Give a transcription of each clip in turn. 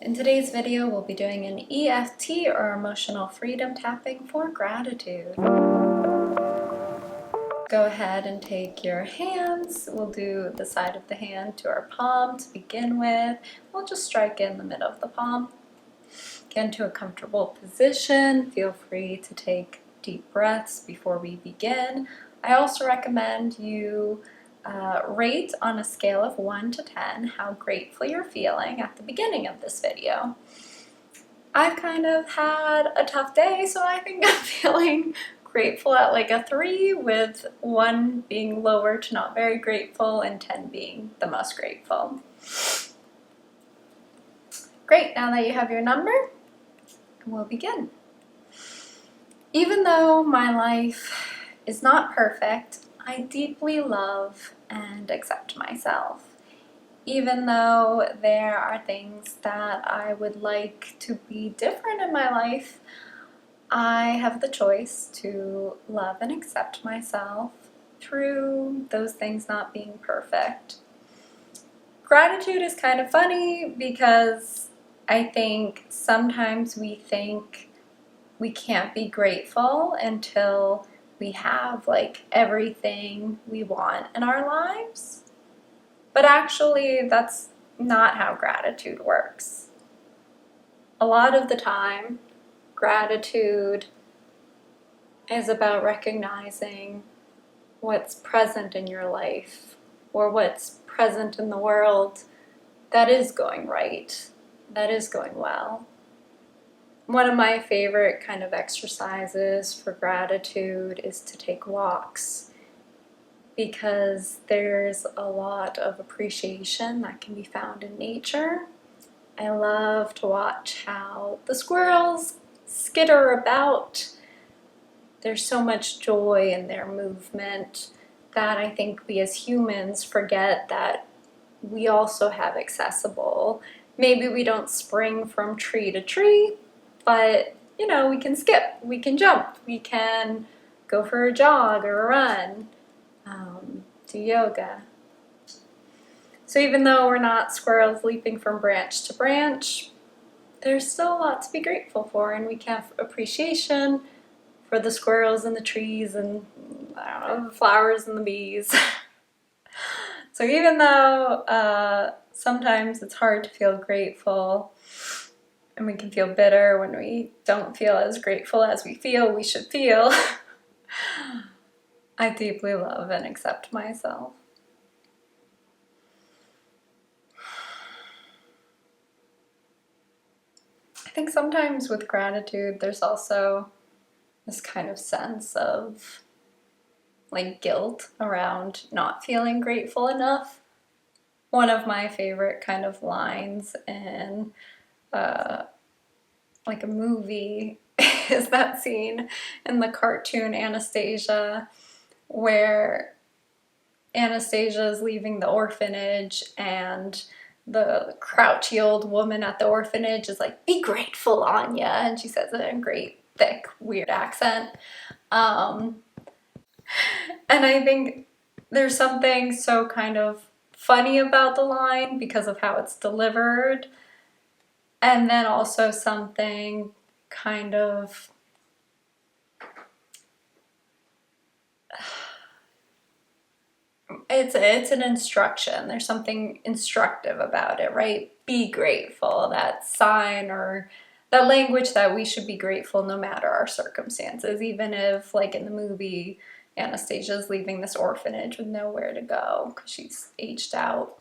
In today's video, we'll be doing an EFT or emotional freedom tapping for gratitude. Go ahead and take your hands. We'll do the side of the hand to our palm to begin with. We'll just strike in the middle of the palm. Get into a comfortable position. Feel free to take deep breaths before we begin. I also recommend you rate on a scale of 1 to 10 how grateful you're feeling at the beginning of this video. I've kind of had a tough day, so I think I'm feeling grateful at like a 3, with 1 being lower to not very grateful and 10 being the most grateful. Great, now that you have your number, we'll begin. Even though my life is not perfect, I deeply love and accept myself. Even though there are things that I would like to be different in my life, I have the choice to love and accept myself through those things not being perfect. Gratitude is kind of funny because I think sometimes we think we can't be grateful until we have like everything we want in our lives. But actually, that's not how gratitude works. A lot of the time, gratitude is about recognizing what's present in your life or what's present in the world that is going right, that is going well. One of my favorite kind of exercises for gratitude is to take walks, because there's a lot of appreciation that can be found in nature. I love to watch how the squirrels skitter about. There's so much joy in their movement that I think we as humans forget that we also have accessible. Maybe we don't spring from tree to tree, but we can skip, we can jump, we can go for a jog or a run, do yoga. So even though we're not squirrels leaping from branch to branch, there's still a lot to be grateful for, and we can have appreciation for the squirrels and the trees and the flowers and the bees. So even though sometimes it's hard to feel grateful, and we can feel bitter when we don't feel as grateful as we feel we should feel, I deeply love and accept myself. I think sometimes with gratitude, there's also this kind of sense of like guilt around not feeling grateful enough. One of my favorite kind of lines in like a movie is that scene in the cartoon Anastasia, where Anastasia is leaving the orphanage and the grouchy old woman at the orphanage is like, "Be grateful, Anya," and she says it in a great, thick, weird accent. And I think there's something so kind of funny about the line because of how it's delivered, and then also something kind of it's an instruction. There's something instructive about it, right? Be grateful, that sign or that language that we should be grateful no matter our circumstances, even if, like in the movie, Anastasia's leaving this orphanage with nowhere to go because she's aged out.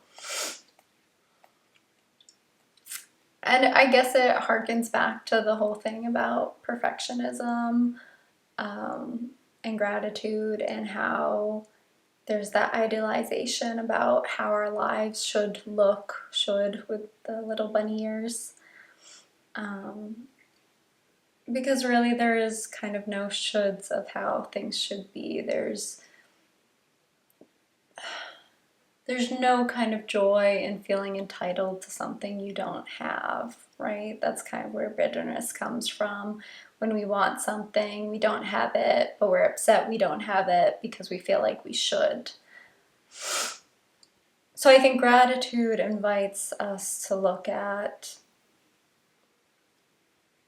And I guess it harkens back to the whole thing about perfectionism and gratitude, and how there's that idealization about how our lives should look, with the little bunny ears. Because really there is kind of no shoulds of how things should be. There's no kind of joy in feeling entitled to something you don't have, right? That's kind of where bitterness comes from. When we want something, we don't have it, but we're upset we don't have it because we feel like we should. So I think gratitude invites us to look at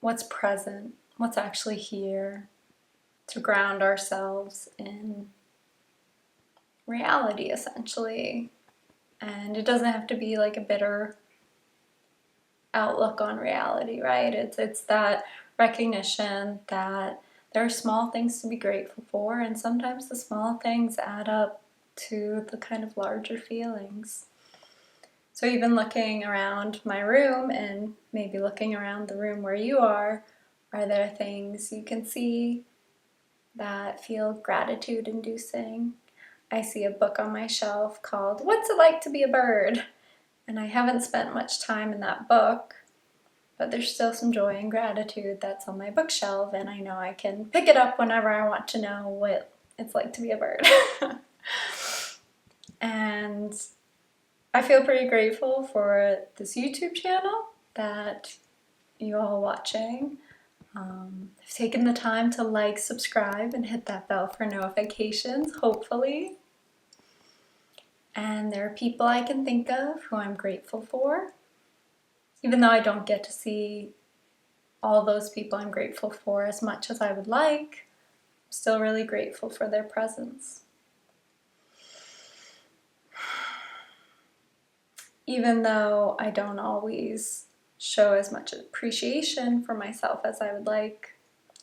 what's present, what's actually here, to ground ourselves in reality, essentially. And it doesn't have to be like a bitter outlook on reality, right? It's that recognition that there are small things to be grateful for, and sometimes the small things add up to the kind of larger feelings. So even looking around my room, and maybe looking around the room where you are there things you can see that feel gratitude inducing? I see a book on my shelf called What's It Like to Be a Bird? And I haven't spent much time in that book, but there's still some joy and gratitude that's on my bookshelf, and I know I can pick it up whenever I want to know what it's like to be a bird. And I feel pretty grateful for this YouTube channel that you all are watching. I've taken the time to like, subscribe, and hit that bell for notifications, hopefully. And there are people I can think of who I'm grateful for. Even though I don't get to see all those people I'm grateful for as much as I would like, I'm still really grateful for their presence. Even though I don't always show as much appreciation for myself as I would like,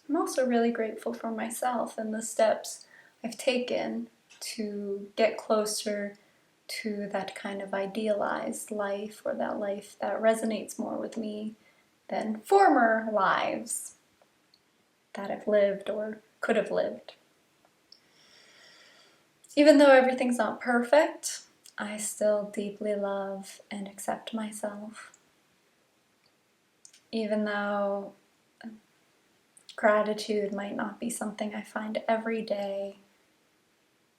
I'm also really grateful for myself and the steps I've taken to get closer to that kind of idealized life, or that life that resonates more with me than former lives that I've lived or could have lived. Even though everything's not perfect, I still deeply love and accept myself. Even though gratitude might not be something I find every day,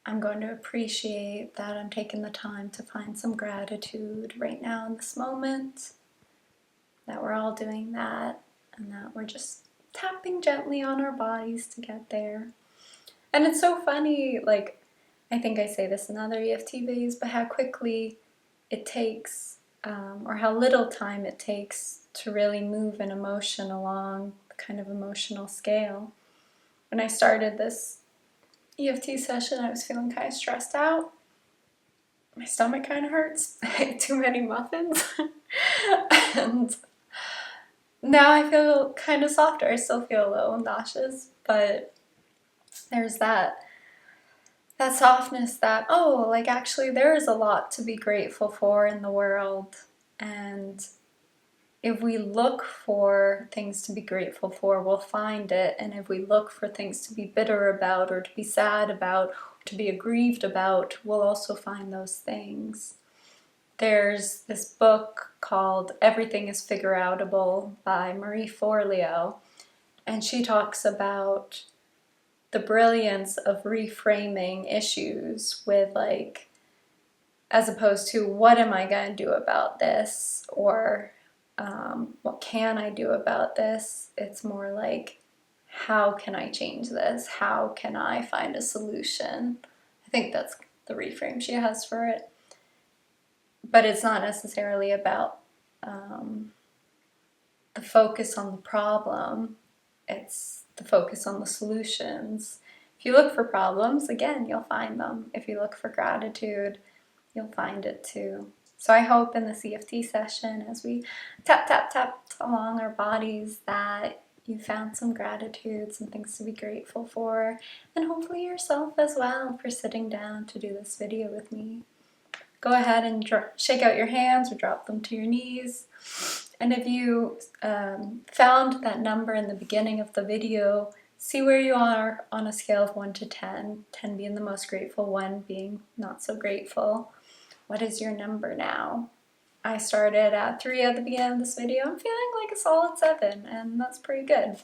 I'm going to appreciate that I'm taking the time to find some gratitude right now in this moment, that we're all doing that, and that we're just tapping gently on our bodies to get there. And it's so funny, like, I think I say this in other EFT videos, but how quickly it takes, or how little time it takes to really move an emotion along the kind of emotional scale. When I started this EFT session, I was feeling kind of stressed out. My stomach kind of hurts. I ate too many muffins. And now I feel kind of softer. I still feel a little nauseous, but there's that softness that, oh, like actually there is a lot to be grateful for in the world. And if we look for things to be grateful for, we'll find it. And if we look for things to be bitter about, or to be sad about, or to be aggrieved about, we'll also find those things. There's this book called Everything is Figureoutable by Marie Forleo, and she talks about the brilliance of reframing issues with, like, as opposed to what am I going to do about this, or what can I do about this? It's more like, how can I change this? How can I find a solution? I think that's the reframe she has for it. But it's not necessarily about the focus on the problem. It's the focus on the solutions. If you look for problems, again, you'll find them. If you look for gratitude, you'll find it too. So I hope in this EFT session, as we tap, tap, tap along our bodies, that you found some gratitude, some things to be grateful for, and hopefully yourself as well for sitting down to do this video with me. Go ahead and shake out your hands or drop them to your knees. And if you found that number in the beginning of the video, see where you are on a scale of 1 to 10, 10 being the most grateful, 1 being not so grateful. What is your number now? I started at 3 at the beginning of this video. I'm feeling like a solid 7, and that's pretty good.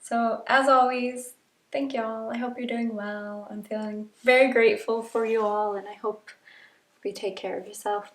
So as always, thank y'all. I hope you're doing well. I'm feeling very grateful for you all, and I hope you take care of yourself.